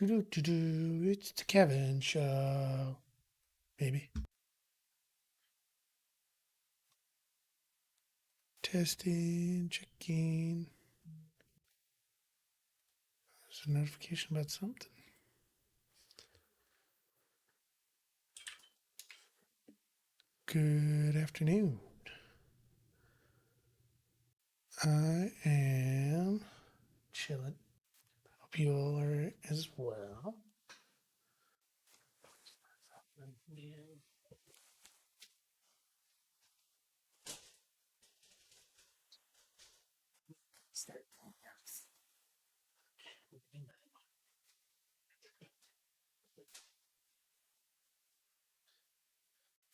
It's the Kevin Show, baby. Testing, checking. There's a notification about something. Good afternoon. I am chilling. Hope you all are as well. Start.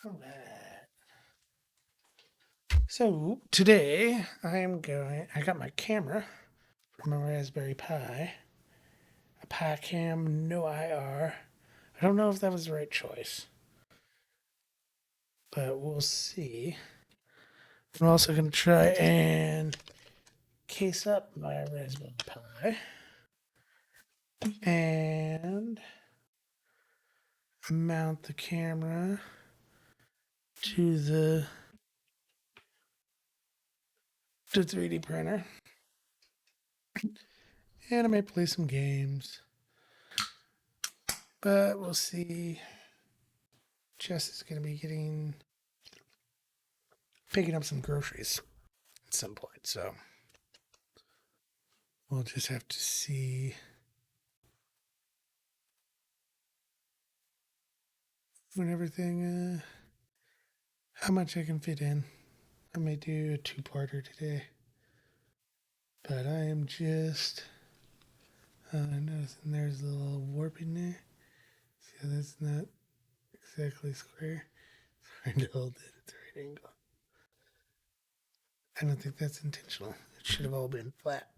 All right. So today I got my camera from a Raspberry Pi, a Pi Cam, no IR. I don't know if that was the right choice, but we'll see. I'm also going to try and case up my Raspberry Pi and mount the camera to the 3D printer. And I may play some games, but we'll see. Jess is going to be picking up some groceries at some point, so we'll just have to see when everything, how much I can fit in. I may do a two-parter today, but I am just noticing there's a little warp in there. See how that's not exactly square? Trying to hold it at the right angle. I don't think that's intentional. It should have all been flat.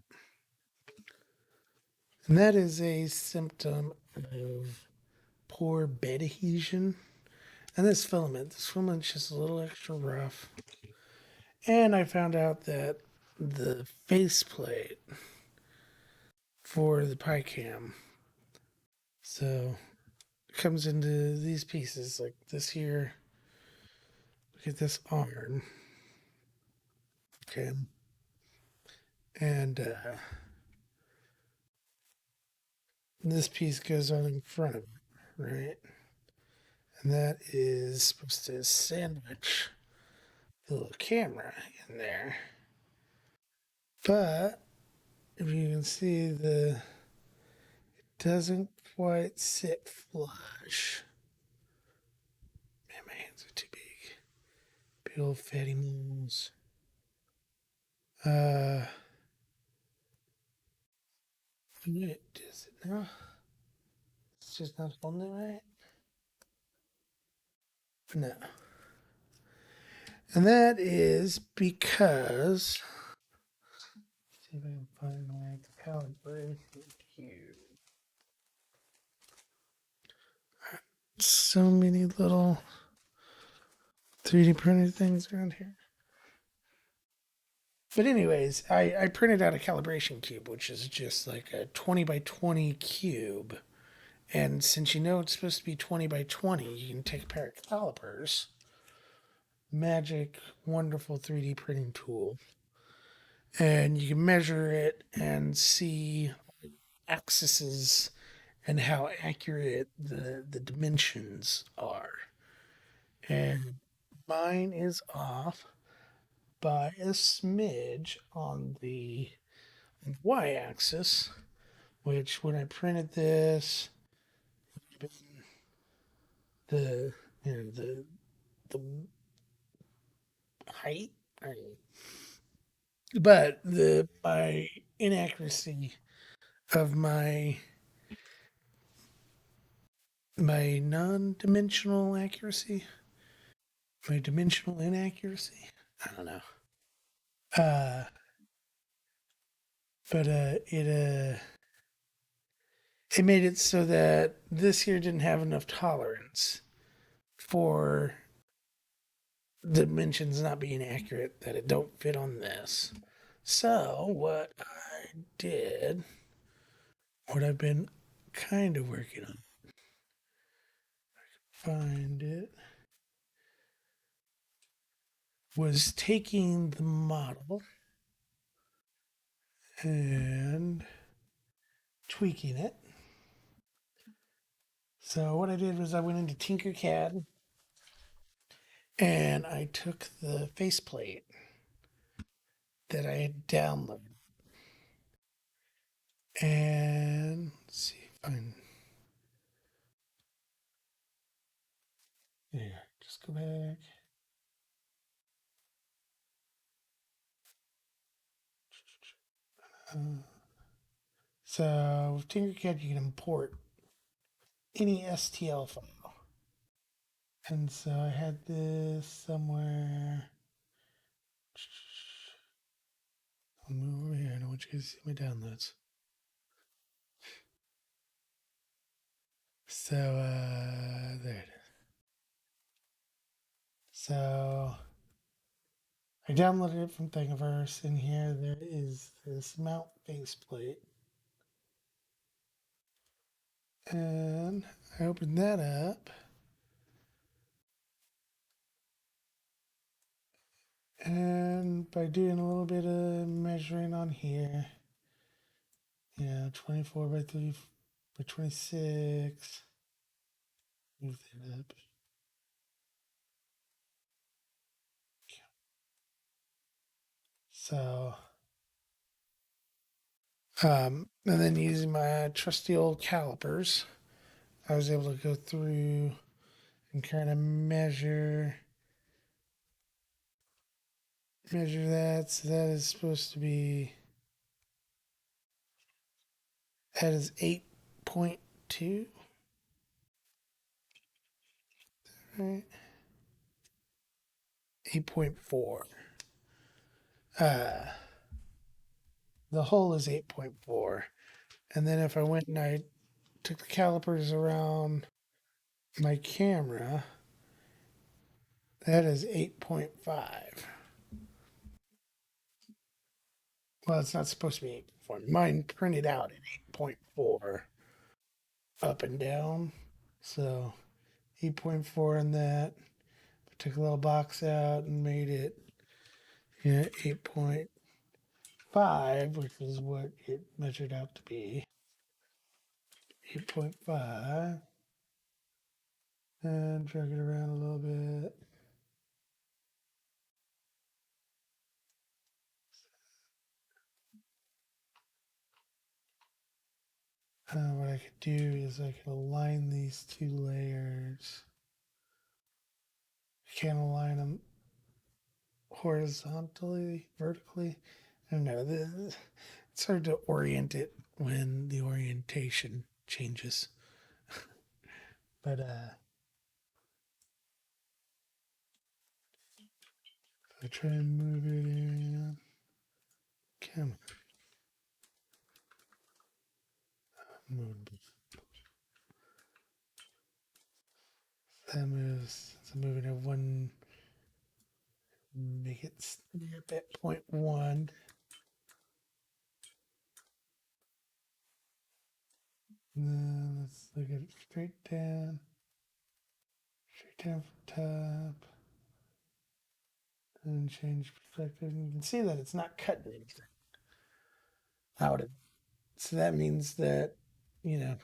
And that is a symptom of poor bed adhesion. And this filament's just a little extra rough. And I found out that the faceplate for the PiCam, so it comes into these pieces like this here. Look at this arm. Okay. And this piece goes on in front of it, right? And that is supposed to sandwich the little camera in there. But if you can see, it doesn't quite sit flush. Man, my hands are too big. Big old fatty moles. Wait, is it now? It's just not holding it right. No. And that is because. See if I can find the right calibration here. So many little 3D printed things around here. But anyways, I printed out a calibration cube, which is just like a 20 by 20 cube. And since you know it's supposed to be 20 by 20, you can take a pair of calipers, magic, wonderful 3D printing tool, and you can measure it and see axes and how accurate the dimensions are. And mine is off by a smidge on the y-axis, which when I printed this, the the height, but the my inaccuracy of my non-dimensional accuracy, my dimensional inaccuracy. I don't know. Uh, but it made it so that this here didn't have enough tolerance for dimensions not being accurate, that it don't fit on this. So what I did, what I've been kind of working on. Find it. Was taking the model and tweaking it. So what I did was I went into Tinkercad and I took the faceplate that I had downloaded and let's see if I can. Here, just go back. Uh, so with Tinkercad, you can import any STL file. And so I had this somewhere. I'll move over here. I don't want you guys to see my downloads. So there it is. So I downloaded it from Thingiverse. In here, there is this mount faceplate. And I opened that up. And by doing a little bit of measuring on here, 24 by 3 by 26. Move that up. So, and then using my trusty old calipers, I was able to go through and kind of measure that. So that is supposed to be, that is 8.2, right? 8.4. Uh, the hole is 8.4. And then if I went and I took the calipers around my camera, that is 8.5. Well, it's not supposed to be 8.4. Mine printed out at 8.4 up and down. So 8.4 on that. I took a little box out and made it 8.5, which is what it measured out to be. 8.5. And drag it around a little bit. What I could do is I could align these two layers. I can't align them horizontally, vertically. I don't know. It's hard to orient it when the orientation changes. But if I try and move it in, come move. That moves. So moving at one, make it snap at point one. And then let's look at it straight down from top, and change perspective. And you can see that it's not cutting anything out of it. So that means that, you know,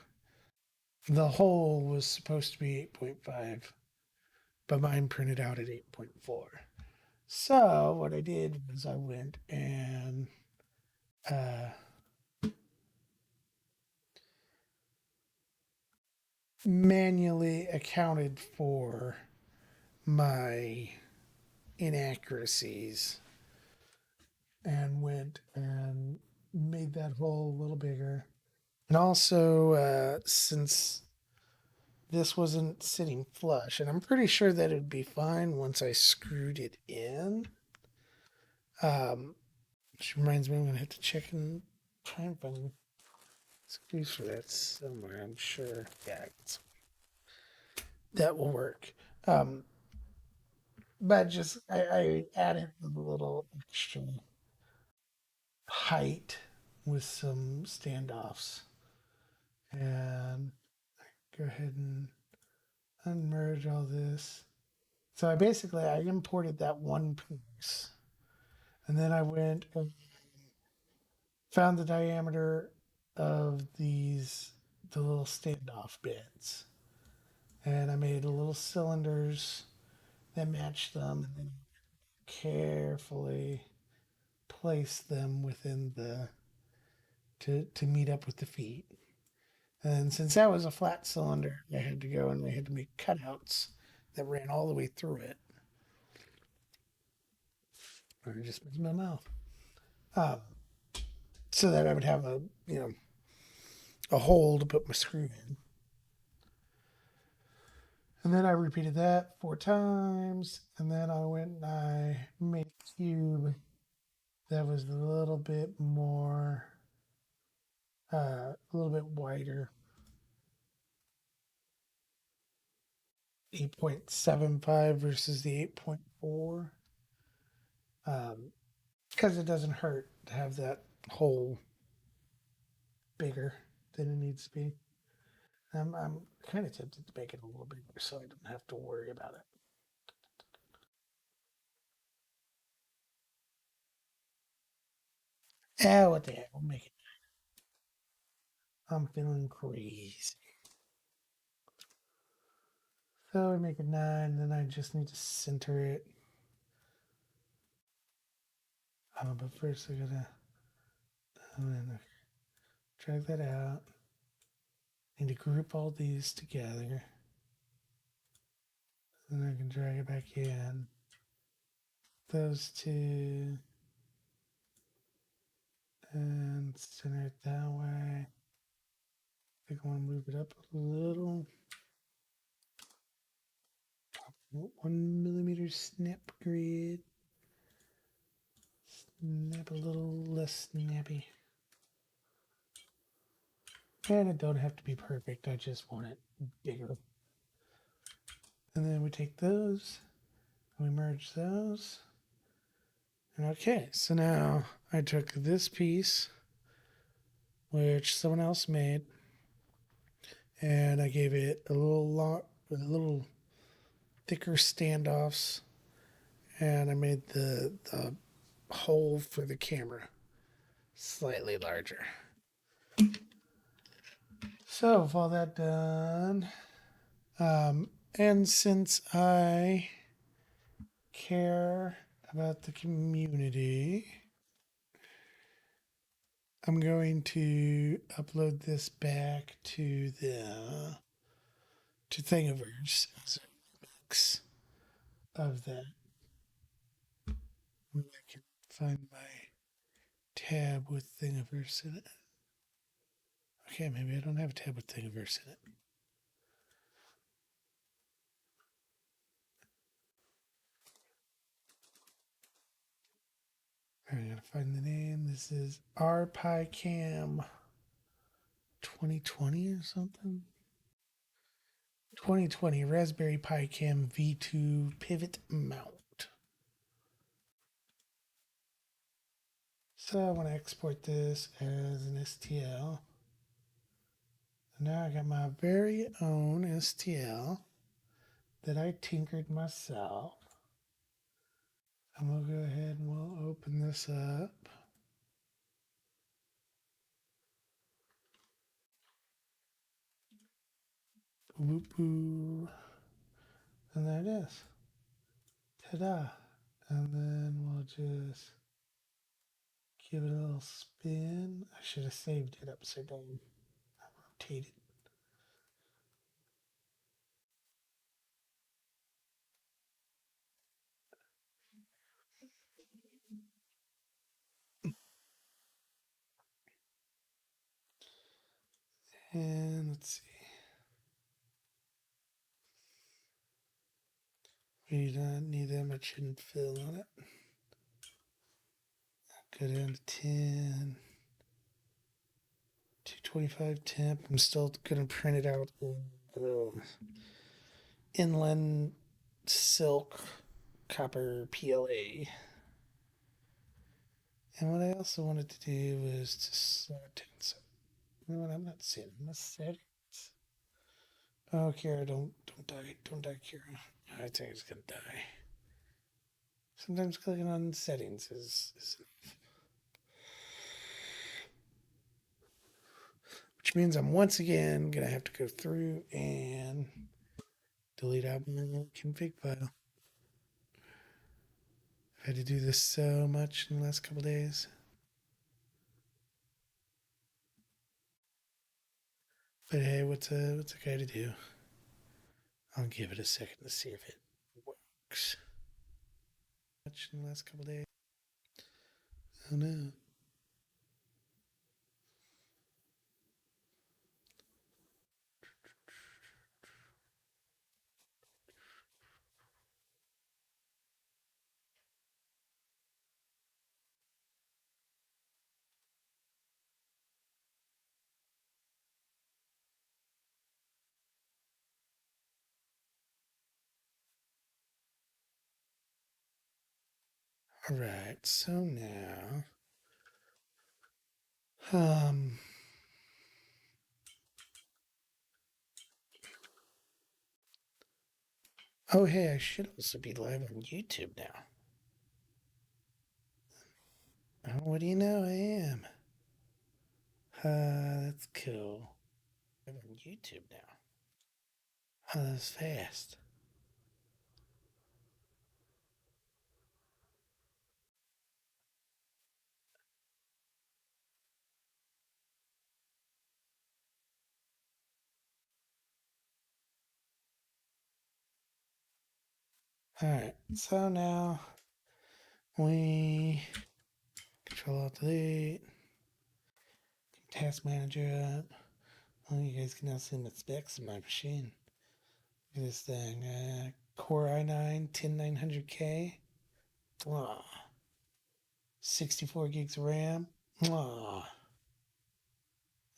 the hole was supposed to be 8.5, but mine printed out at 8.4. So what I did was I went and uh, manually accounted for my inaccuracies and went and made that hole a little bigger. And also, since this wasn't sitting flush, and I'm pretty sure that it'd be fine once I screwed it in. Which reminds me, I'm gonna have to check and try and find screws for that somewhere. I'm sure, yeah, that will work. Um, but just I added a little extra height with some standoffs And go ahead and unmerge all this. So I imported that one piece, and then I went and found the diameter of the little standoff bits, and I made little cylinders that matched them, and then carefully place them within the to meet up with the feet. And since that was a flat cylinder, I had to go and I had to make cutouts that ran all the way through it. Or I just missed my mouth. Um, so that I would have a hole to put my screw in. And then I repeated that 4 times, and then I went and I made a cube that was a little bit more, a little bit wider, 8.75 versus the 8.4, because it doesn't hurt to have that hole bigger than it needs to be. I'm kind of tempted to make it a little bigger so I don't have to worry about it. Ah, what the heck? We'll make it. I'm feeling crazy. So we make it 9, then I just need to center it. But first I'm gonna drag that out. I need to group all these together. Then I can drag it back in. Those two. And center it that way. I think I want to move it up a little. 1 millimeter snap grid. Snap a little less snappy. And it don't have to be perfect. I just want it bigger. And then we take those and we merge those. And okay, so now I took this piece, which someone else made, and I gave it a little thicker standoffs, and I made the hole for the camera slightly larger. So with all that done, and since I care about the community, I'm going to upload this back to the to Thingiverse as a mix of that. When I can find my tab with Thingiverse in it. Okay, maybe I don't have a tab with Thingiverse in it. I gotta find the name. This is RPiCam 2020 or something. 2020 Raspberry Pi Cam V2 pivot mount. So I want to export this as an STL. Now I got my very own STL that I tinkered myself. I'm going to go ahead and we'll open this up. Whoop woo. And there it is. Ta-da. And then we'll just give it a little spin. I should have saved it upside down. Rotate it. And let's see. We don't need that much infill on it. Go down to 10. 225 temp. I'm still going to print it out in the inland silk copper PLA. And what I also wanted to do was to slot You know what? I'm not seeing the settings. Oh, Kira, don't die. Don't die, Kira. I think it's gonna die. Sometimes clicking on settings is which means I'm once again gonna have to go through and delete out my config file. I've had to do this so much in the last couple days. But hey, what's a guy to do? I'll give it a second to see if it works. Much in the last couple days. Oh no. All right, so now, um, oh hey, I should also be live on YouTube now. Oh, what do you know? I am. That's cool. I'm on YouTube now. Oh, that was fast. All right, so now we control alt delete, task manager up. Well, you guys can now see the specs of my machine. Look at this thing. Core i9 10900K. 64 gigs of RAM. And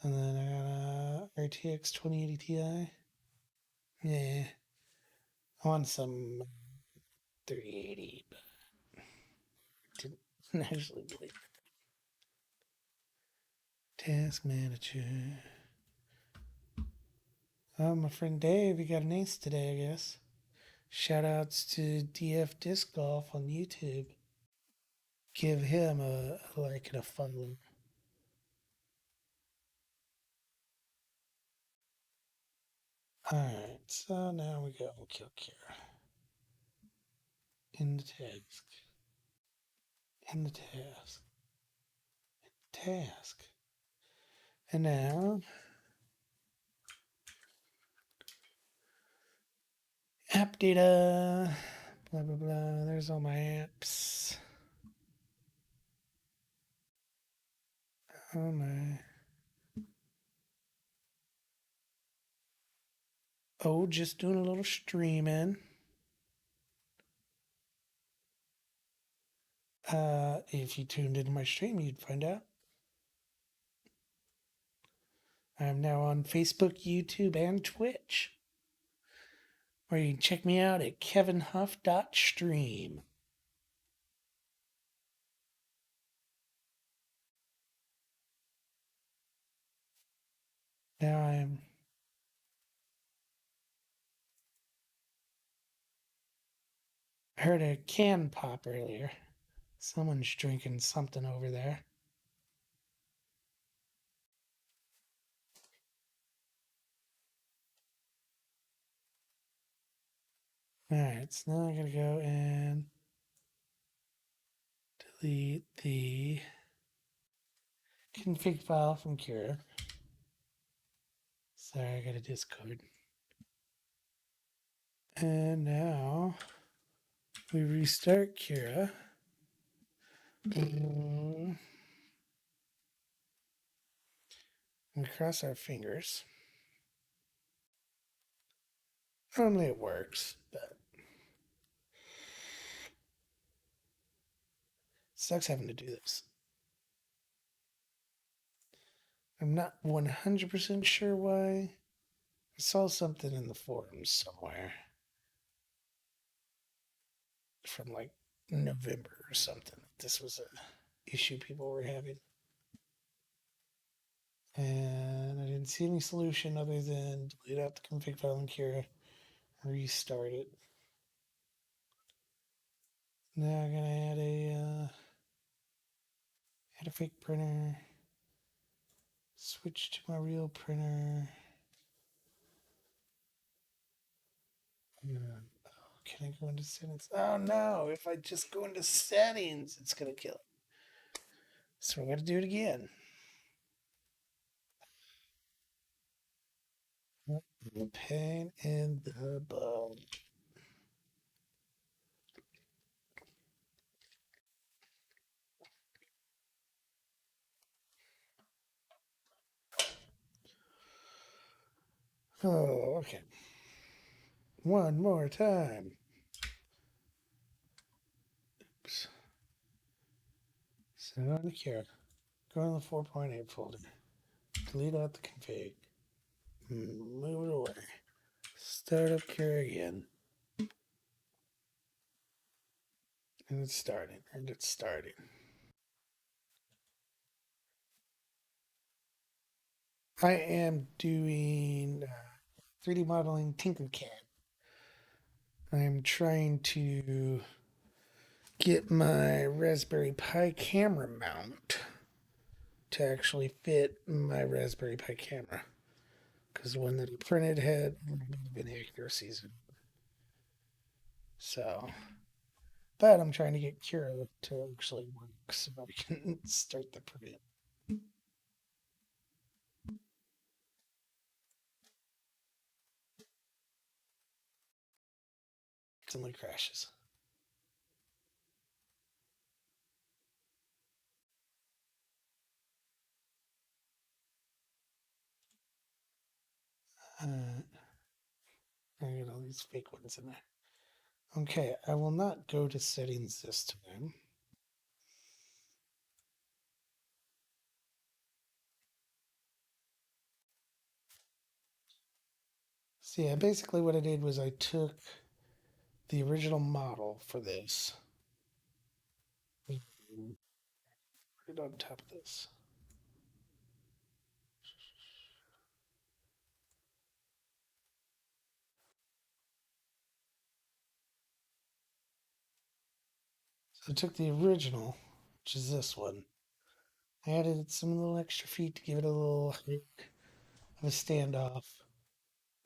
then I got a RTX 2080 Ti. Yeah. I want some 380, but didn't actually believe it. Task manager. Oh, my friend Dave, he got an ace today, I guess. Shout outs to DF Disc Golf on YouTube. Give him a like and a follow. Alright, so now we go kill Kira. In the task. In the task. Task. And now app data. Blah blah blah. There's all my apps. Oh my. Oh, just doing a little streaming. If you tuned into my stream, you'd find out. I'm now on Facebook, YouTube, and Twitch. Or you can check me out at kevinhuff.stream. Now I heard a can pop earlier. Someone's drinking something over there. Alright, so now I'm going to go and delete the config file from Cura. Sorry, I got a Discord. And now we restart Cura. We cross our fingers. Normally it works, but sucks having to do this. I'm not 100% sure why. I saw something in the forums somewhere from like November or something. This was a issue people were having. And I didn't see any solution other than delete out the config file in Cura, restart it. Now I'm gonna add a fake printer, switch to my real printer. Yeah. Can I go into settings? Oh no, if I just go into settings, it's gonna kill it. So we're gonna do it again. Pain in the bum. Oh, okay. One more time. Oops. Set it on the Cura. Go in the 4.8 folder. Delete out the config. Move it away. Start up Cura again. And it's starting. And it's starting. I am doing 3D modeling Tinkercad. I'm trying to get my Raspberry Pi camera mount to actually fit my Raspberry Pi camera. Because the one that he printed had inaccuracies. So, but I'm trying to get Cura to actually work so I can start the print. It only crashes. I got all these fake ones in there. Okay, I will not go to settings this time. So yeah, basically what I did was I took the original model for this, put it on top of this. So I took the original, which is this one. I added some little extra feet to give it a little height of a standoff,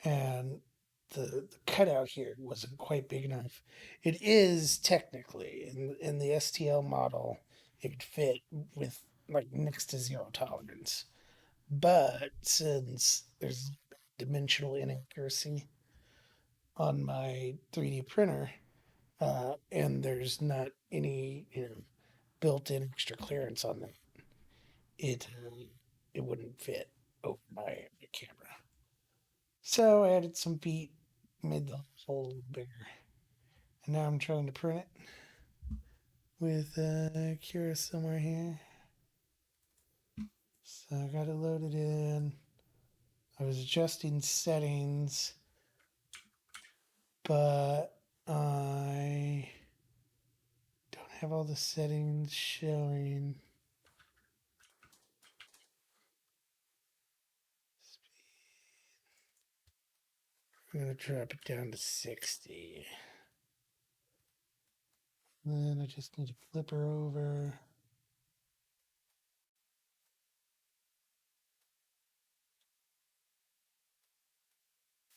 and the cutout here wasn't quite big enough. It is technically in the STL model, it would fit with like next to zero tolerance. But since there's dimensional inaccuracy on my 3D printer, and there's not any built-in extra clearance on them, it it wouldn't fit over my camera. So I added some feet, made the hole a little bigger, and now I'm trying to print it with Cura somewhere here. So I got it loaded in. I was adjusting settings, but I don't have all the settings showing. I'm going to drop it down to 60. Then I just need to flip her over.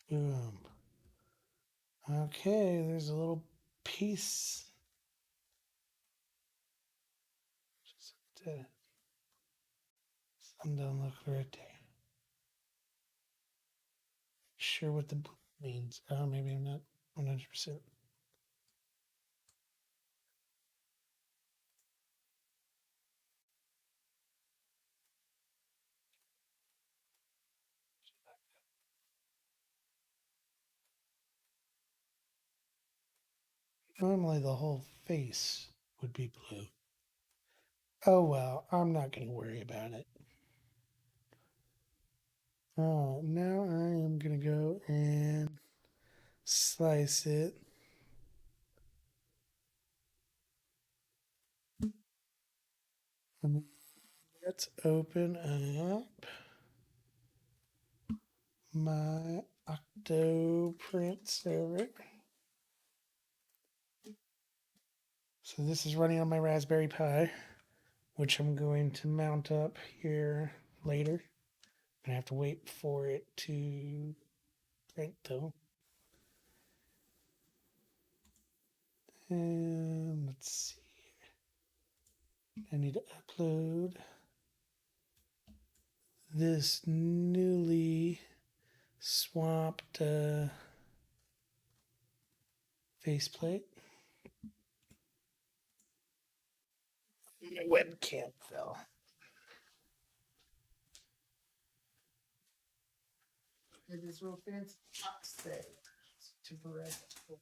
Boom. Okay, there's a little piece. Some don't look right there. Sure what the blue means. Oh, maybe I'm not 100%. Normally the whole face would be blue. Oh well, I'm not going to worry about it. Oh, now I am going to go and slice it. And let's open up. my Octoprint server. So this is running on my Raspberry Pi, which I'm going to mount up here later. I have to wait for it to print though. And let's see. I need to upload this newly swapped faceplate. My webcam fell. This real fancy box thing to Verizon.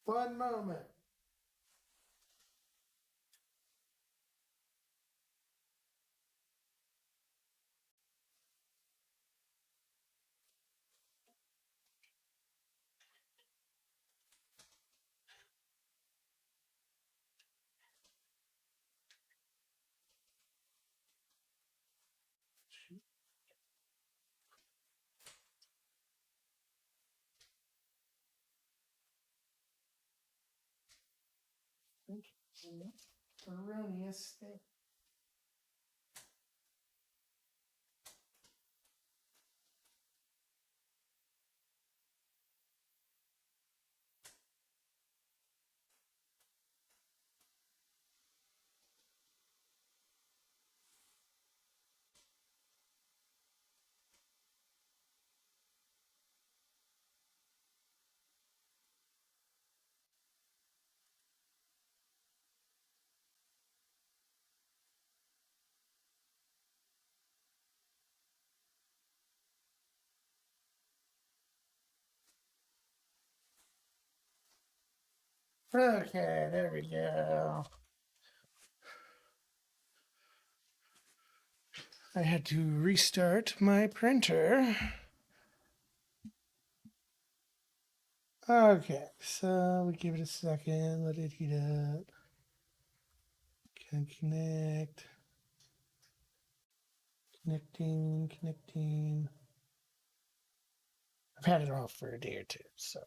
One moment. Erroneous thing. Okay, there we go. I had to restart my printer. Okay, so we give it a second, let it heat up. Can connect. Connecting. I've had it off for a day or two, so.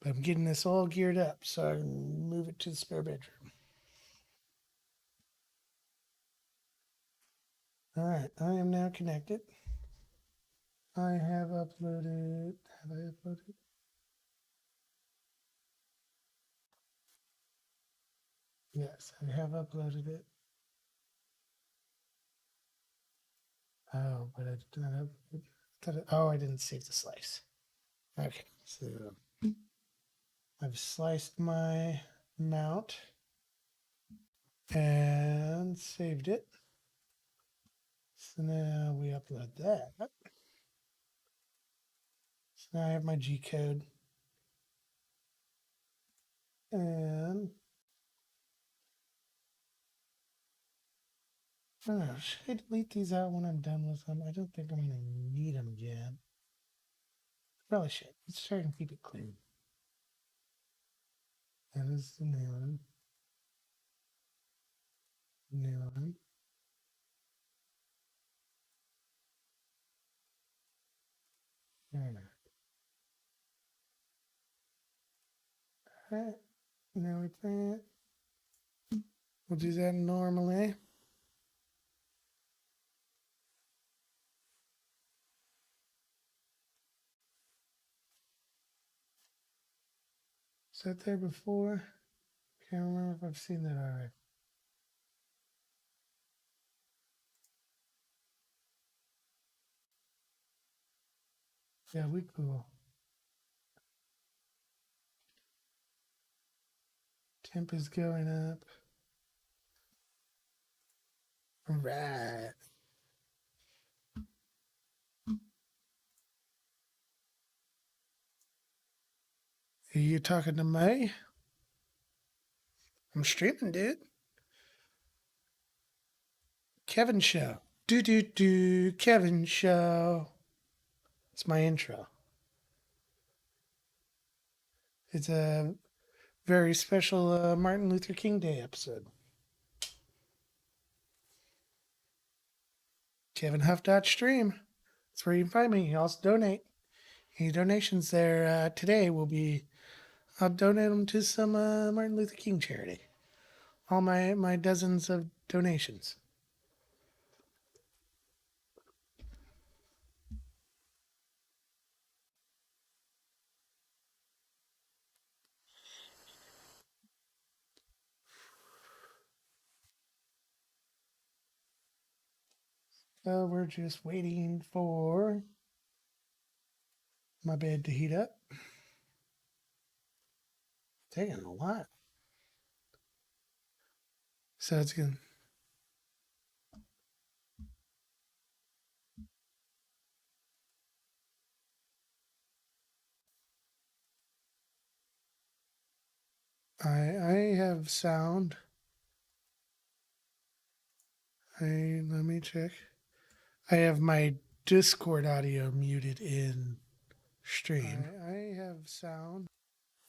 But I'm getting this all geared up so I can move it to the spare bedroom. All right, I am now connected. I have uploaded. Have I uploaded? Yes, I have uploaded it. Oh, but I did not upload. Oh, I didn't save the slice. Okay, so I've sliced my mount and saved it. So now we upload that. So now I have my G code. And oh, should I delete these out when I'm done with them? I don't think I'm going to need them again. Probably should. Let's try and keep it clean. That is the new one. New one. There. All right. Now we print. We'll do that normally. Is that there before? Can't remember if I've seen that already. Yeah, we cool. Temp is going up. Right. Are you talking to me? I'm streaming, dude. Kevin Show. Do do do. Kevin Show. It's my intro. It's a very special Martin Luther King Day episode. KevinHuff.stream. That's where you can find me. You also donate. Any donations there today will be, I'll donate them to some Martin Luther King charity. All my dozens of donations. So we're just waiting for my bed to heat up. Taking a lot. So it's going to. I have sound. Let me check. I have my Discord audio muted in stream. I have sound.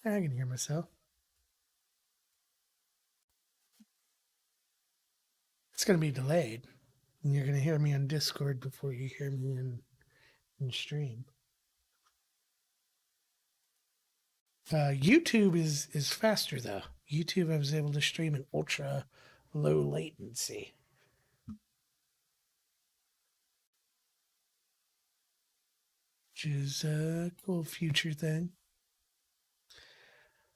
I can hear myself. It's going to be delayed. And you're going to hear me on Discord before you hear me in stream. YouTube is faster though. YouTube I was able to stream in ultra low latency. Which is a cool future thing.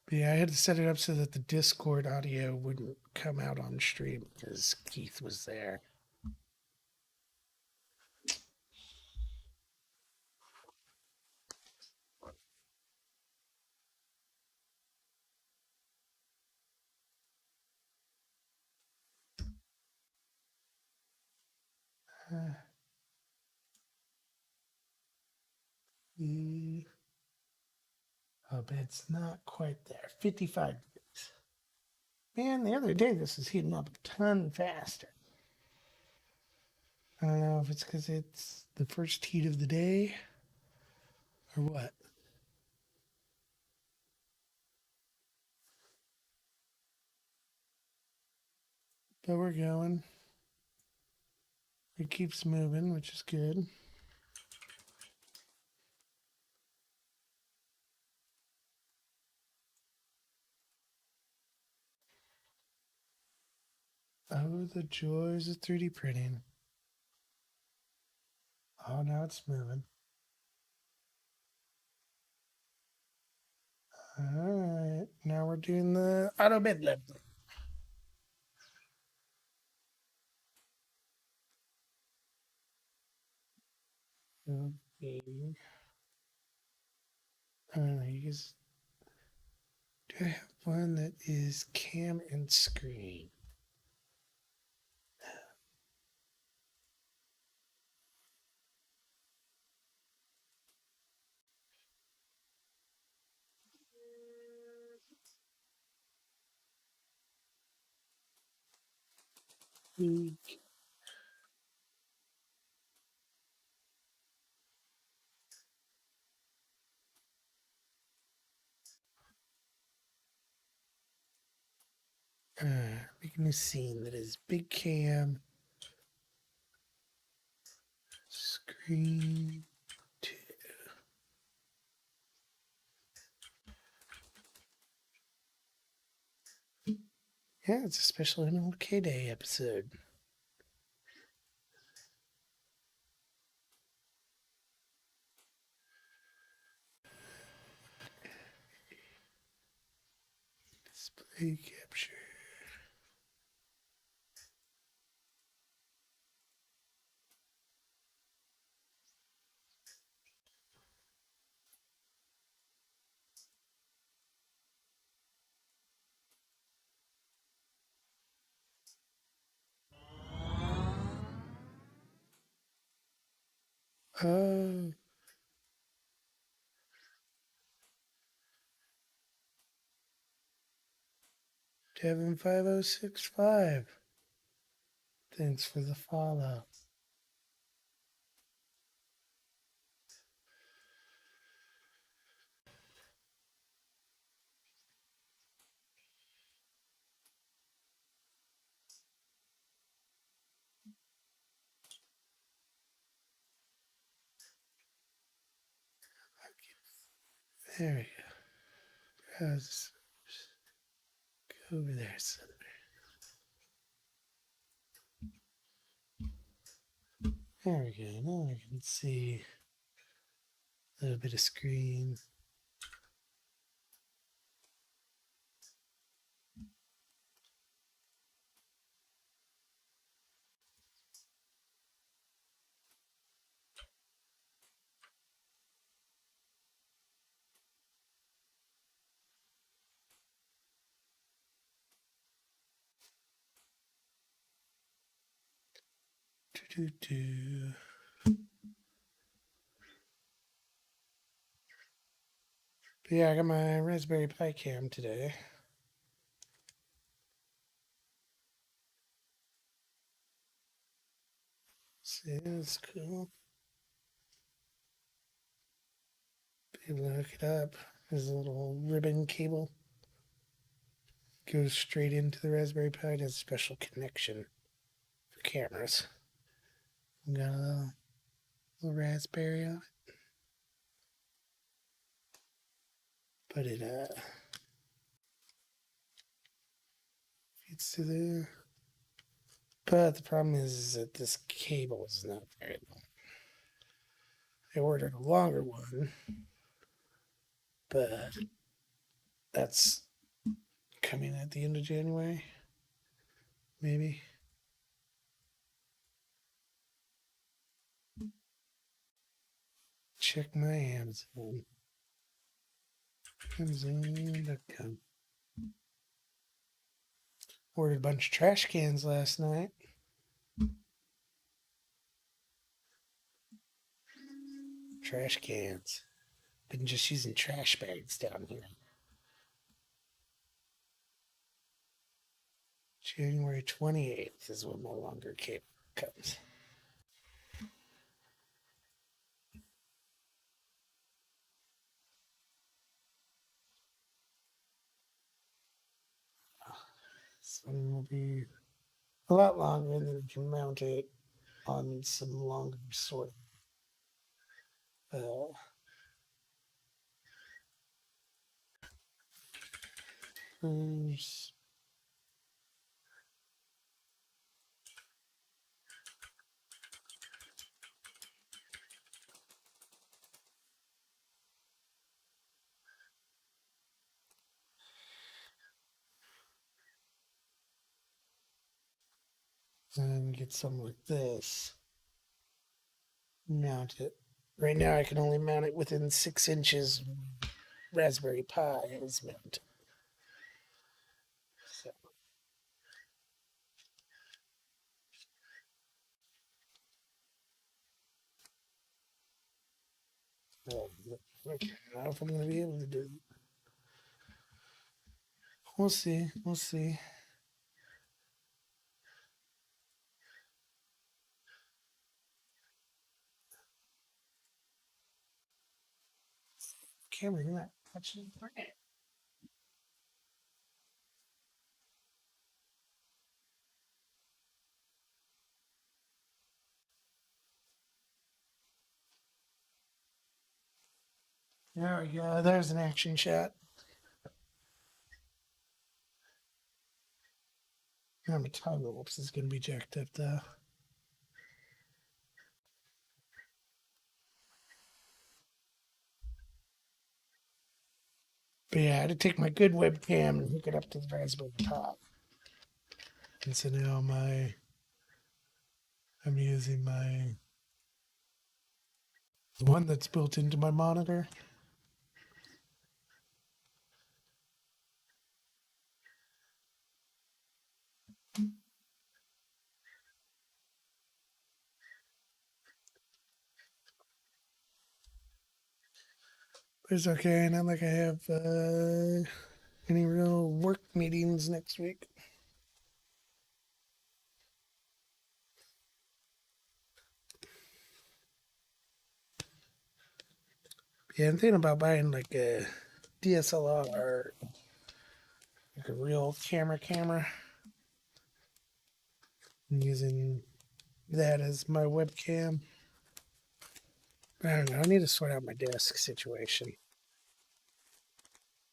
But yeah, I had to set it up so that the Discord audio wouldn't come out on stream because Keith was there. Uh, oh, but it's not quite there. 55 degrees. Man, the other day this was heating up a ton faster. I don't know if it's because it's the first heat of the day or what. But we're going. It keeps moving, which is good. Oh, the joys of 3D printing. Oh, now it's moving. All right, now we're doing the auto bed lift. Okay. I don't know, you guys. Do I have one that is cam and screen? Making a scene that is big cam, screen 2. Yeah, it's a special MLK Day episode. Display capture. Oh, Devin5065. Thanks for the follow. There we go. Let's go over there. There we go. Now I can see a little bit of screen. Do-do-do. But yeah, I got my Raspberry Pi cam today. See, that's cool. Be able to hook it up. There's a little ribbon cable. Goes straight into the Raspberry Pi. It has a special connection for cameras. Got a little Raspberry on it. But it fits to there. But the problem is that this cable is not very long. I ordered a longer one, but that's coming at the end of January, maybe. Check my Amazon. Amazon.com. Ordered a bunch of trash cans last night. Trash cans. Been just using trash bags down here. January 28th is when my longer cable comes. So it will be a lot longer, and then you can mount it on some longer sort of screws. And get something like this. Mount it. Right now, I can only mount it within 6 inches. Raspberry Pi is mounted. So, okay, I don't know if I'm going to be able to do it. We'll see. We'll see. Camera, you're not touching it. There we go. There's an action shot. Now my time lapse is going to be jacked up though. But yeah, I had to take my good webcam and hook it up to the Raspberry Pi. And so now I'm using the one that's built into my monitor. But it's okay. Not like I have any real work meetings next week. Yeah, I'm thinking about buying like a DSLR, like a real camera, and using that as my webcam. But I don't know. I need to sort out my desk situation.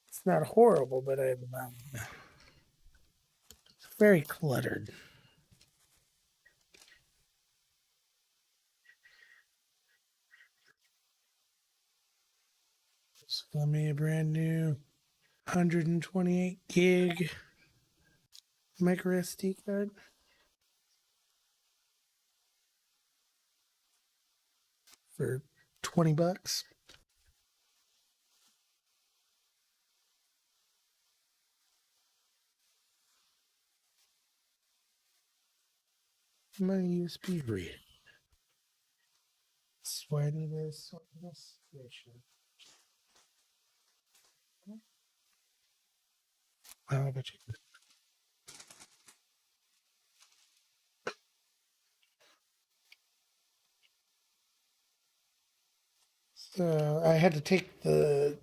It's not horrible, but I'm very cluttered. Just got me a brand new 128 gig micro SD card for $20. My USB read. Sweaty this station. How about you? So I had to take the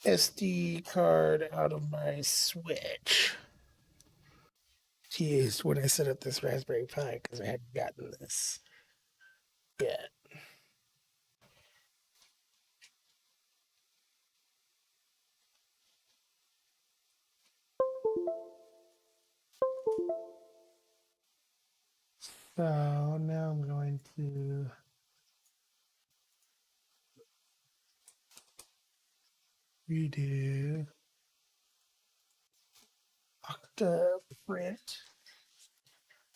SD card out of my Switch. Jeez, when I set up this Raspberry Pi, because I hadn't gotten this yet. So now I'm going to redo Octoprint.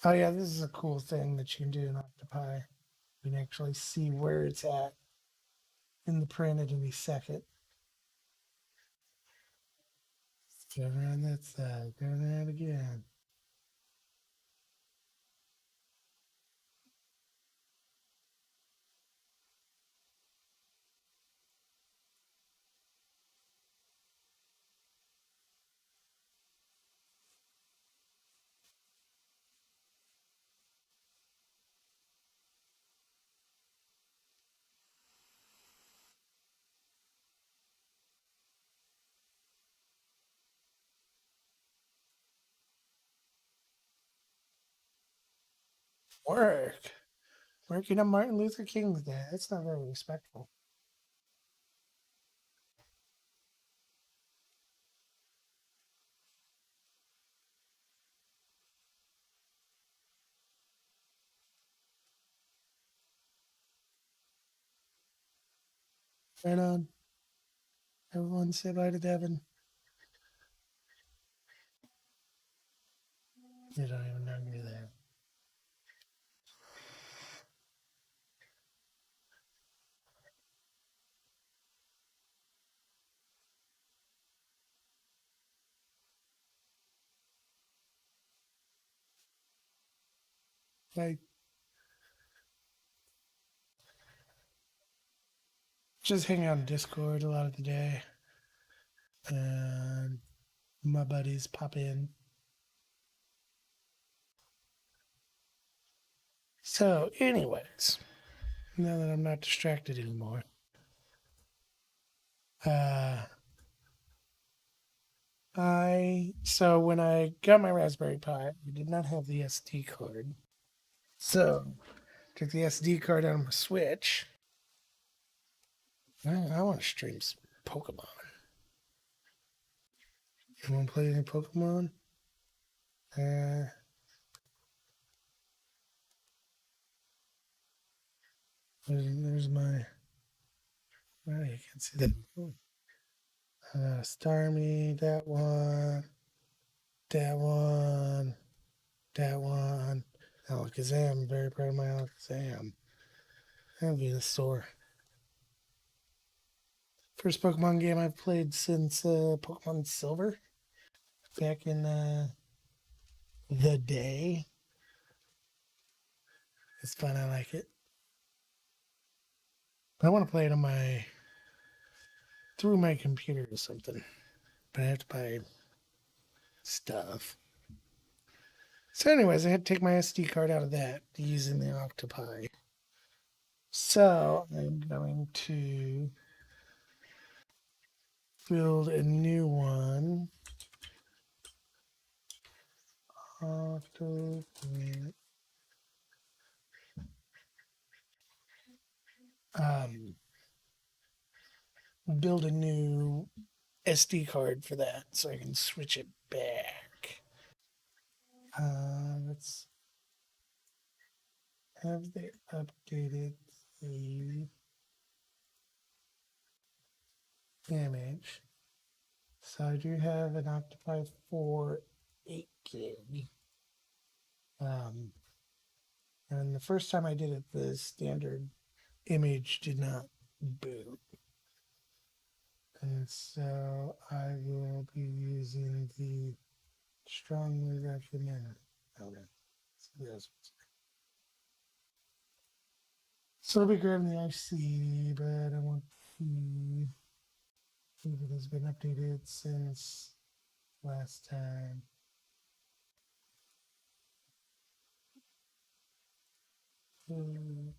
Oh yeah, this is a cool thing that you can do in Octopi. You can actually see where it's at in the print at any second. Go around that side, go around again. Work. Working on Martin Luther King's Day. That's not very respectful. Right on. Everyone say bye to Devin. You don't even know me there. I just hang out on Discord a lot of the day. And my buddies pop in. So, anyways, now that I'm not distracted anymore, uh, when I got my Raspberry Pi, I did not have the SD card. So, took the SD card out of my Switch. I want to stream some Pokemon. You want to play any Pokemon? Uh, there's my. Oh, you can see that. Starmie, that one, that one, that one. Alakazam, very proud of my Alakazam. That'll be the store. First Pokemon game I've played since Pokemon Silver, back in the day. It's fun. I like it. I want to play it on my through my computer or something. But I have to buy stuff. So, anyways, I had to take my SD card out of that using the Octopi. So, I'm going to build a new one. Octopi. Um, build a new SD card for that so I can switch it back. Let's have they updated the image. So I do have an Octopi 4 8 gig. And the first time I did it, the standard image did not boot. And so I will be using the strongly recommended. Okay. So I'll be grabbing the IC, but I want to see if it has been updated since last time. Hmm.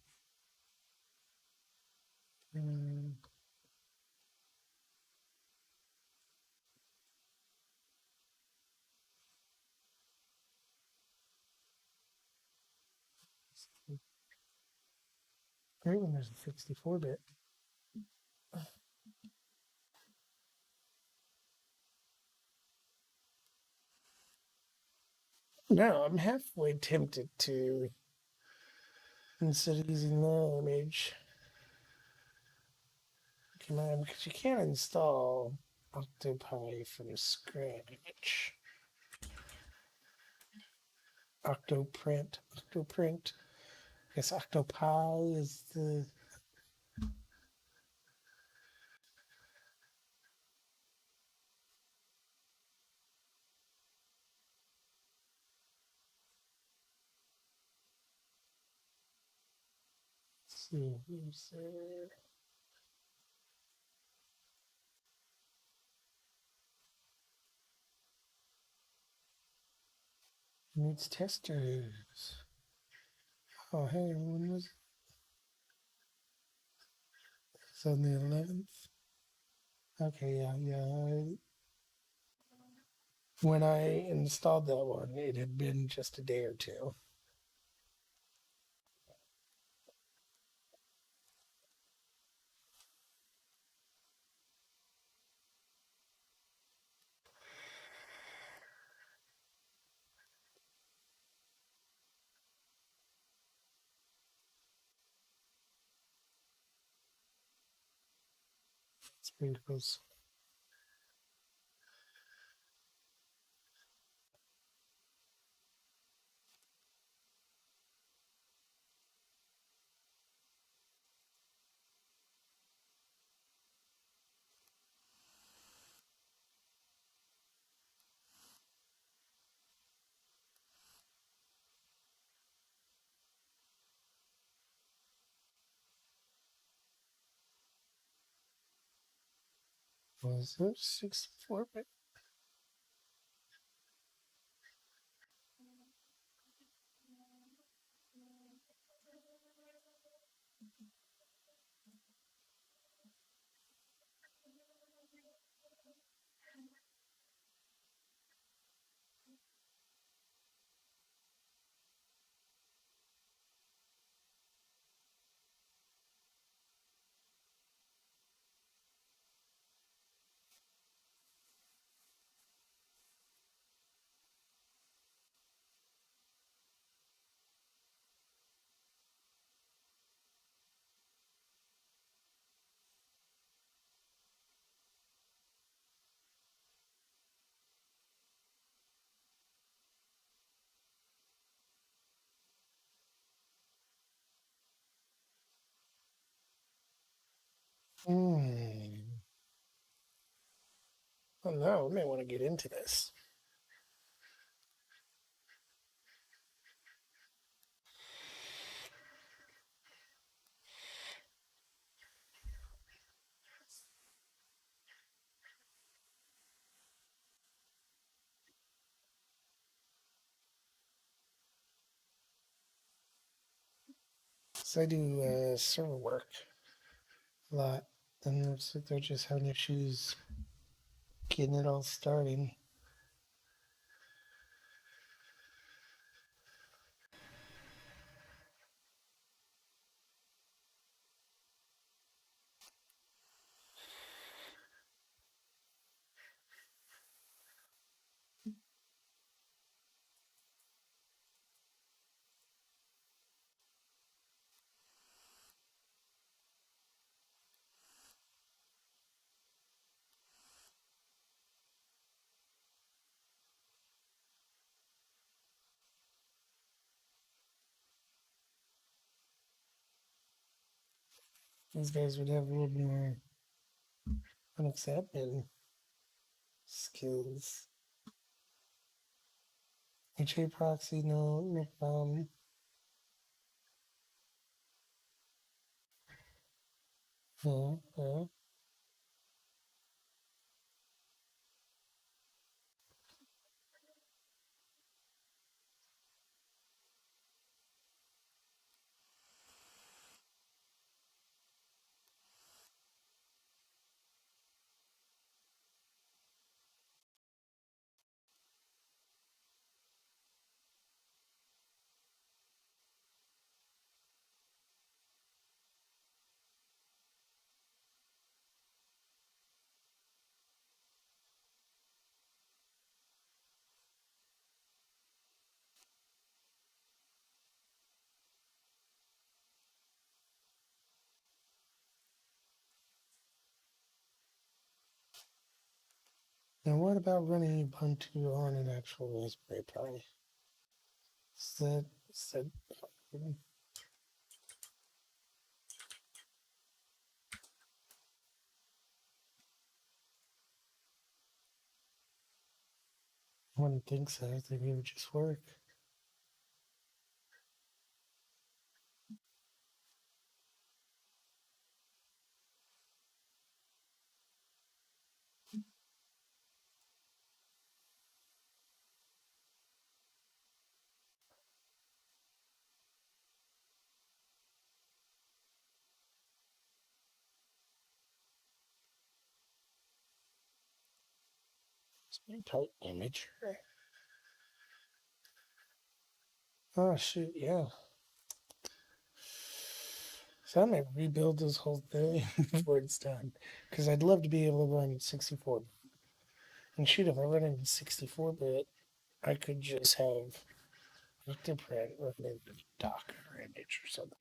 Great when there's a 64-bit. No, I'm halfway tempted to, instead of using the image, because you can't install Octopi from scratch. Octoprint. I guess Octopi is the. Let's see, user. Needs testers. Oh, hey, when was it? It's on the 11th. Okay, yeah. When I installed that one, it had been just a day or two. It's pretty close. Was it 64-bit? Hmm. Oh no, we may want to get into this. So I do server work a lot, and it's like they're just having issues getting it all starting. These guys would have a little more unaccepted skills. HA proxy, no problem. Yeah, yeah. Now, what about running Ubuntu on an actual Raspberry Pi? Is that I wouldn't think so. I think it would just work. Type image. Oh shoot, yeah. So I might rebuild this whole thing before it's done. Because I'd love to be able to run 64. And shoot, if I run into 64-bit, I could just have Octoprint run into Docker image or something.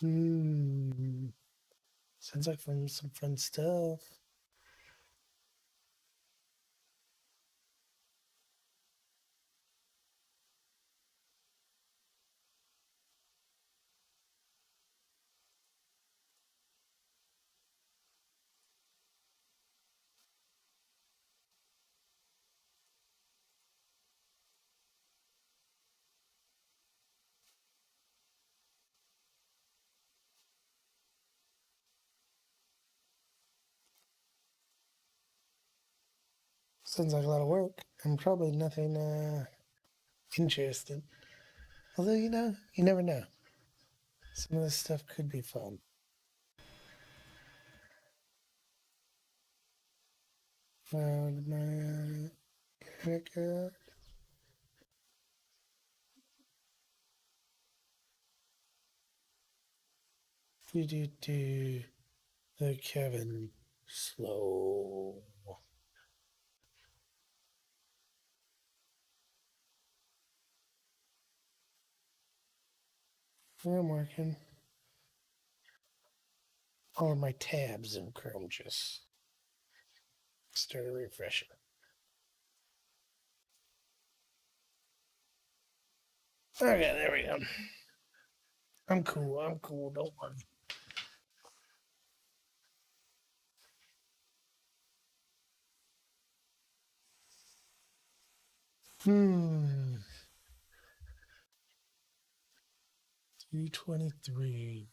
Hmm. Sounds like some fun stuff. Sounds like a lot of work. And probably nothing interesting. Although, you never know. Some of this stuff could be fun. Found my haircut. Do the Kevin slow. I'm working. All of my tabs in Chrome just started refreshing. Okay, there we go. I'm cool. I'm cool. Don't worry. Hmm. 323.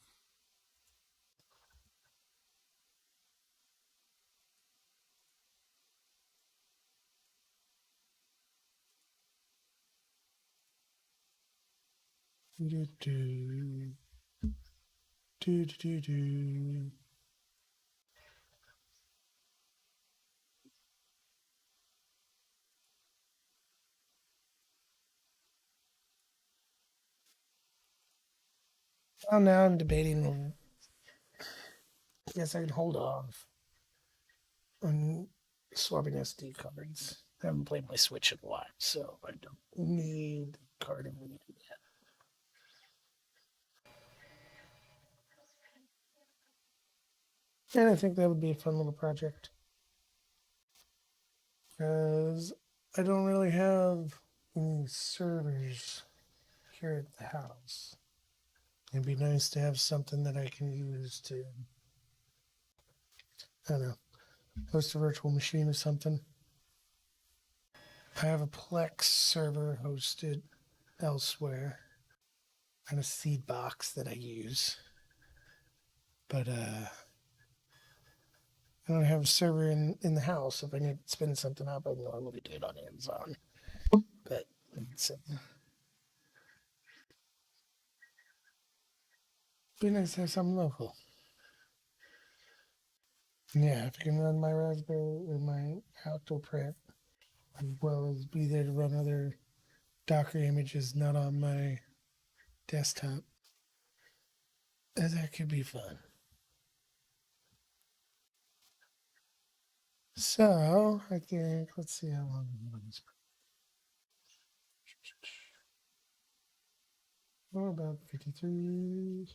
Do do do do do. Well, now I'm debating. I guess I can hold off on swapping SD cards. I haven't played my Switch in a while, so I don't need card immediately yet. And I think that would be a fun little project because I don't really have any servers here at the house. It'd be nice to have something that I can use to, I don't know, host a virtual machine or something. I have a Plex server hosted elsewhere and a seed box that I use. But I don't have a server in the house. If I need to spin something up, I normally do it on Amazon. But it's be nice to have something local. Yeah, if I can run my Raspberry or my Octoprint, as well as be there to run other Docker images not on my desktop, that could be fun. So I think let's see how long this. Oh, about 53%.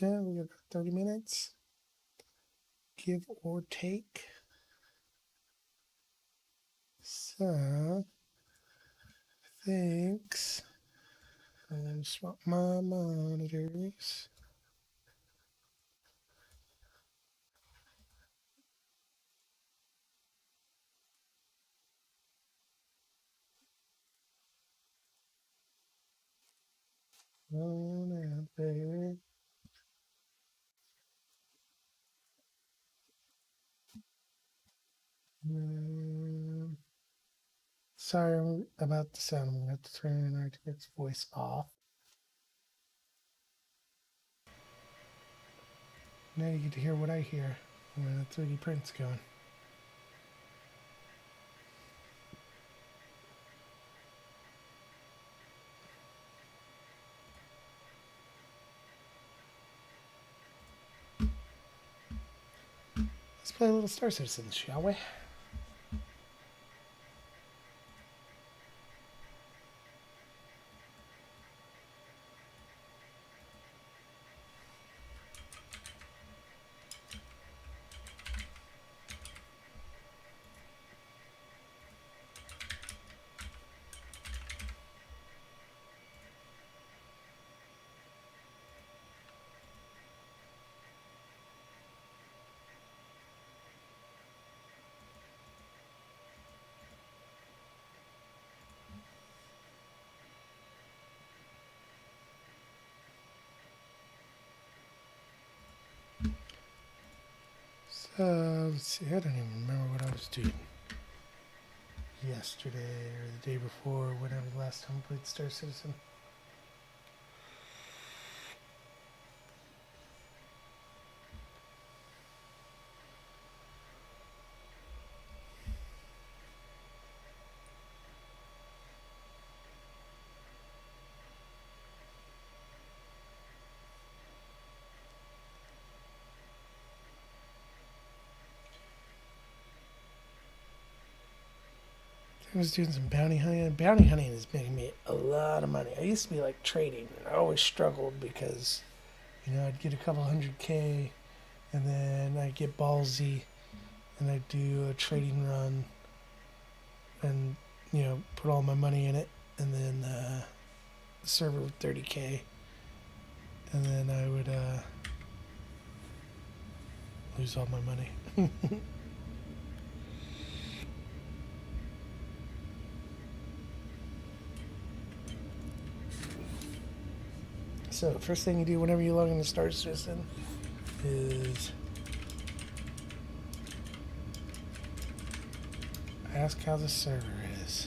We got about 30 minutes, give or take. So thanks. I'm gonna swap my monitors. On out, baby. Sorry about the sound. I'm gonna have to turn RTX voice off. Now you get to hear what I hear when the 3D print's going. Let's play a little Star Citizen, shall we? So let's see. I don't even remember what I was doing yesterday or the day before, whenever the last time I played Star Citizen. I was doing some bounty hunting. Bounty hunting is making me a lot of money. I used to be like trading, and I always struggled because, I'd get a couple 100K, and then I'd get ballsy, and I'd do a trading run, and put all my money in it, and then server with 30K, and then I would lose all my money. So first thing you do whenever you log into Star Citizen is ask how the server is.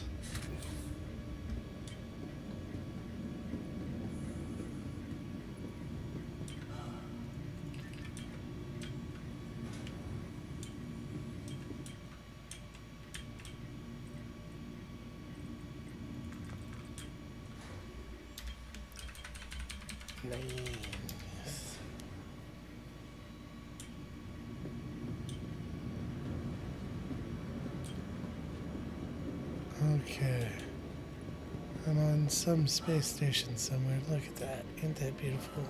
Nice. Okay. I'm on some space station somewhere. Look at that. Ain't that beautiful?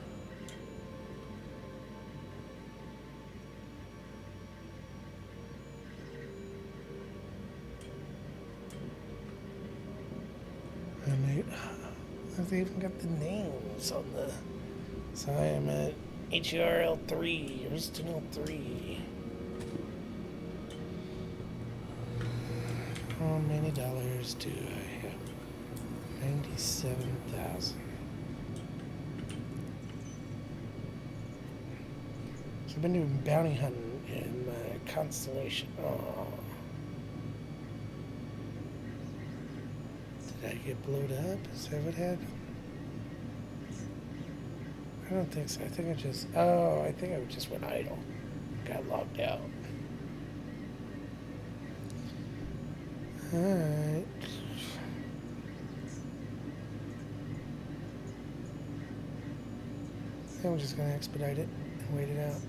They even got the names on the. So I am at HERL3, Houston 3. How many dollars do I have? 97,000. So I've been doing bounty hunting in my constellation. Oh. Did I get blowed up? Is that what happened? I don't think so. I think I just. Oh, I think I just went idle. Got logged out. Alright. I'm just going to expedite it and wait it out.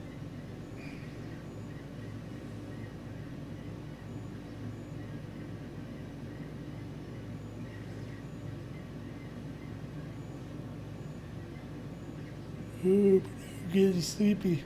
Oh, I'm getting sleepy.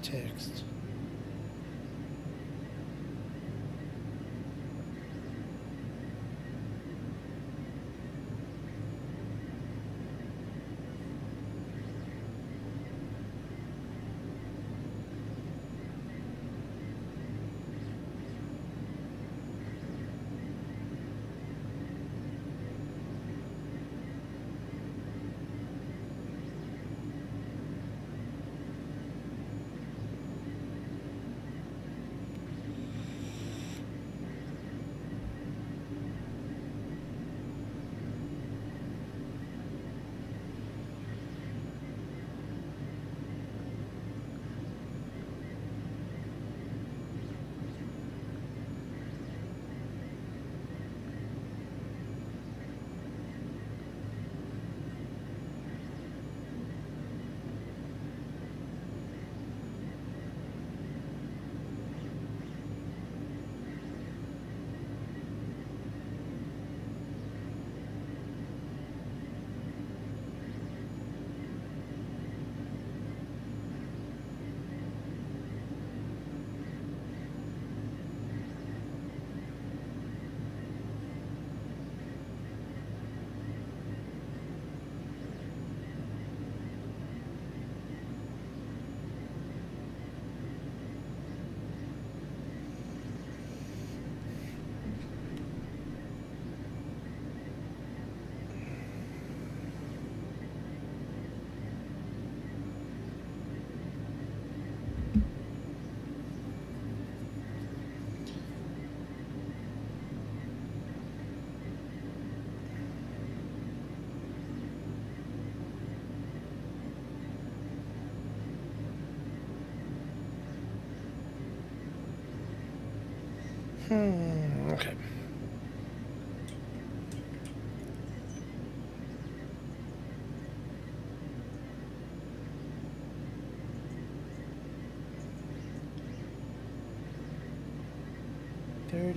Text. Okay.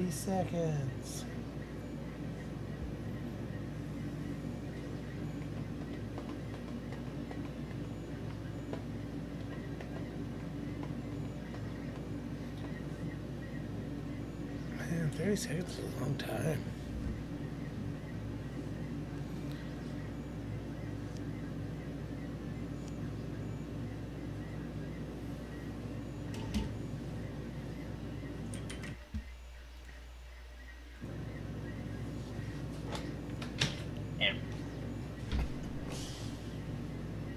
30 seconds. Man, 30 seconds is a long time.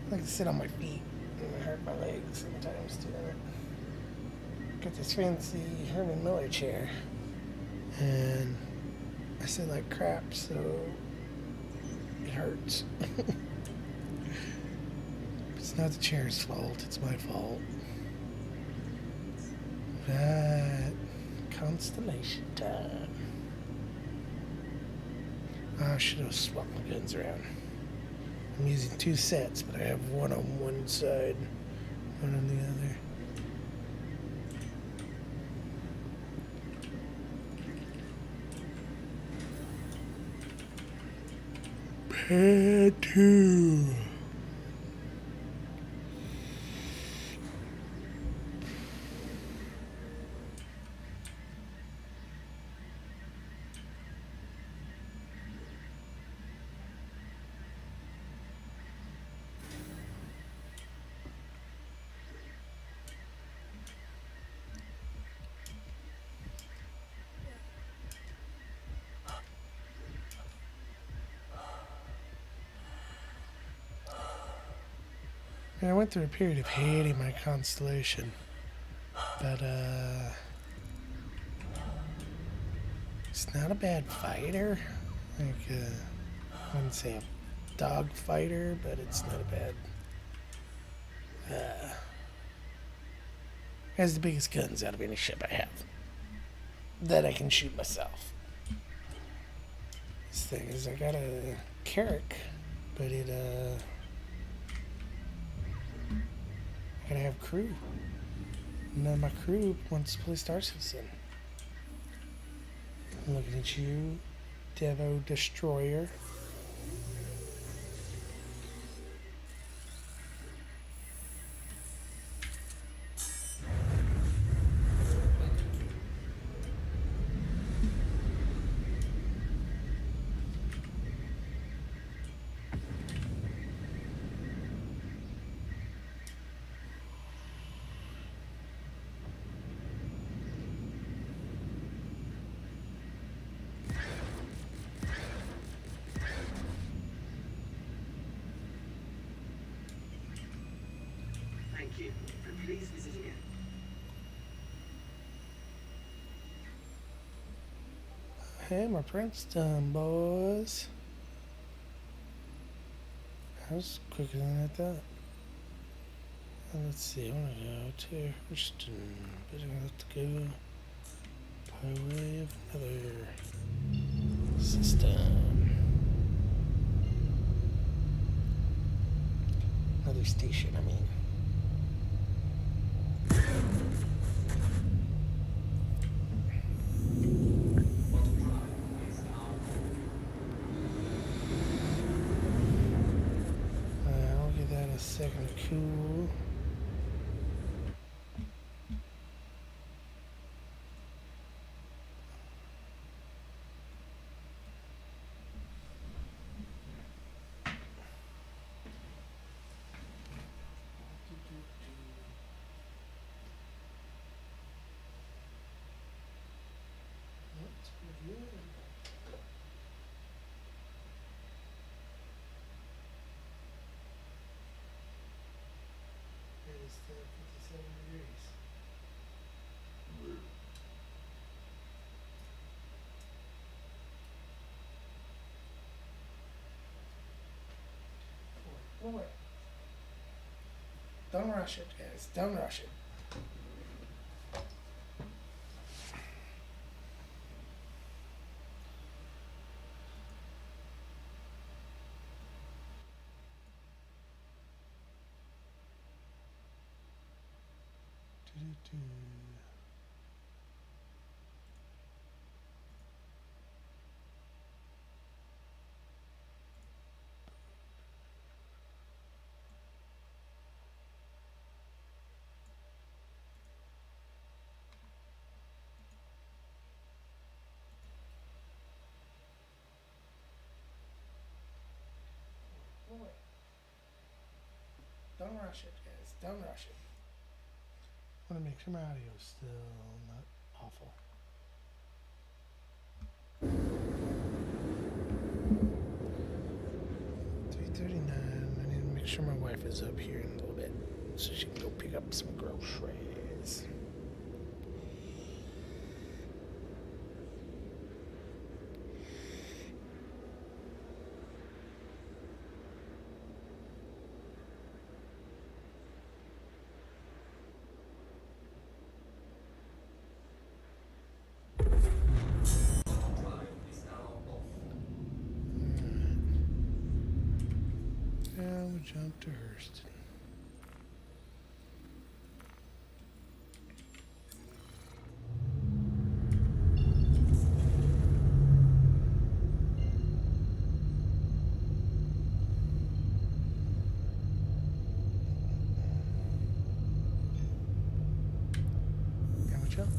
I like to sit on my feet and I hurt my legs sometimes doing it. Got this fancy Herman Miller chair and I sit like crap, so it hurts. It's not the chair's fault, it's my fault. Right. Constellation time. I should have swapped my guns around. I'm using 2 sets, but I have one on one side, one on the other. Pad 2. I went through a period of hating my Constellation, but it's not a bad fighter. Like, I wouldn't say a dog fighter, but it's not a bad. Has the biggest guns out of any ship I have that I can shoot myself. This thing is, I got a Carrack, but it I gotta have crew. None of my crew wants to play Star Citizen. I'm looking at you, Devo Destroyer. Please visit again. Hey, my print's done, boys. That was quicker than I thought. Let's see, I want to go to Houston, but I'm going to have to go by way of another system. Another station, I mean. I'll give that a second cool. It's 57 degrees. Wait. Don't rush it, guys. Don't rush it. Don't rush it, guys. Don't rush it. I want to make sure my audio is still not awful. 3:39. I need to make sure my wife is up here in a little bit so she can go pick up some groceries. Now we jump to Hurston. Now we jump.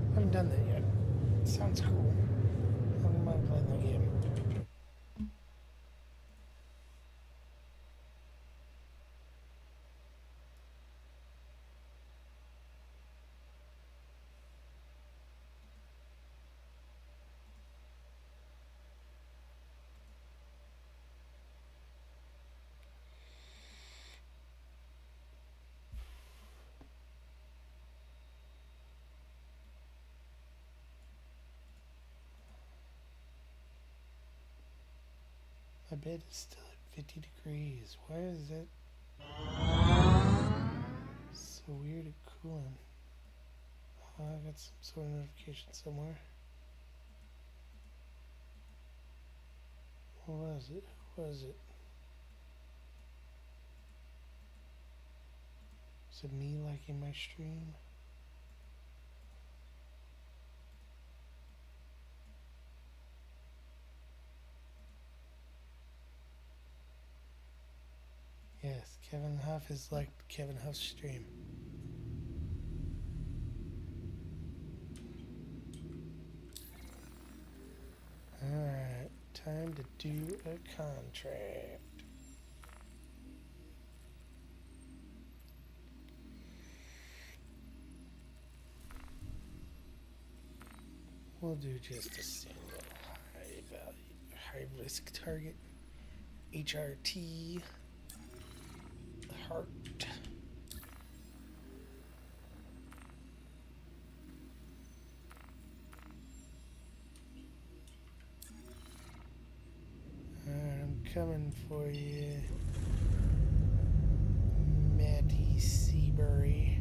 I haven't done that yet. Sounds cool. I don't mind playing that game. My bed is still at 50 degrees. Why is it so weird at cooling? Oh, I got some sort of notification somewhere. What was it? Who was it? Was it me liking my stream? Yes, Kevin Huff is like Kevin Huff's stream. Alright, time to do a contract. We'll do just a single high value, high risk target. HRT. Heart. I'm coming for you, Matty Seabury.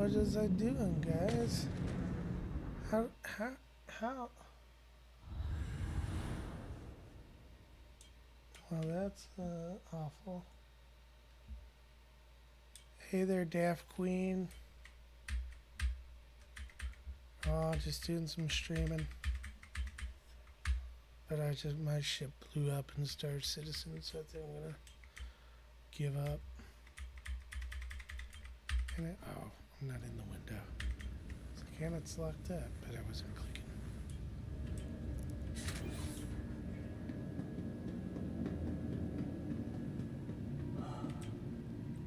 What is I doing, guys? How? Well, that's awful. Hey there, Daft Queen. Oh, just doing some streaming. But my ship blew up in Star Citizen, so I think I'm gonna give up. Oh, I'm not in the window. It's like, and it's locked up, but I wasn't clicking.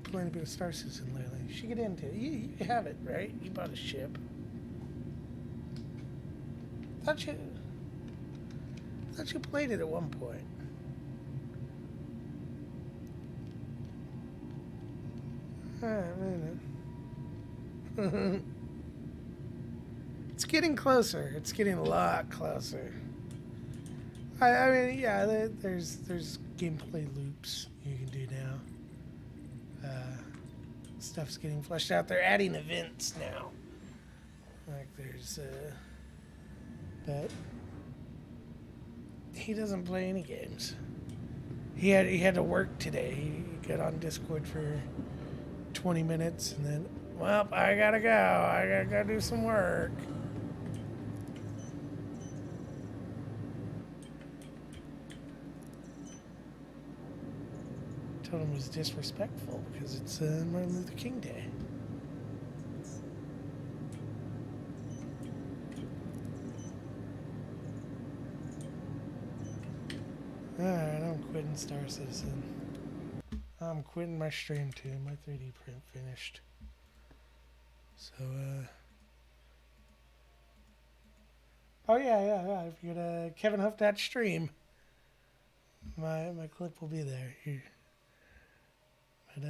Playing a bit of Star Citizen lately. You should get into it. You have it, right? You bought a ship. Thought you played it at one point. Alright, it's getting closer. It's getting a lot closer. I mean, yeah, there's gameplay loops you can do now. Stuff's getting fleshed out. They're adding events now. Like there's, but he doesn't play any games. He had to work today. He got on Discord for 20 minutes and then, well, I gotta go. I gotta go do some work. Told him it was disrespectful because it's Martin Luther King Day. Alright, I'm quitting Star Citizen. I'm quitting my stream too. My 3D print finished. So, oh yeah. If you go to KevinHuff.stream, my clip will be there. But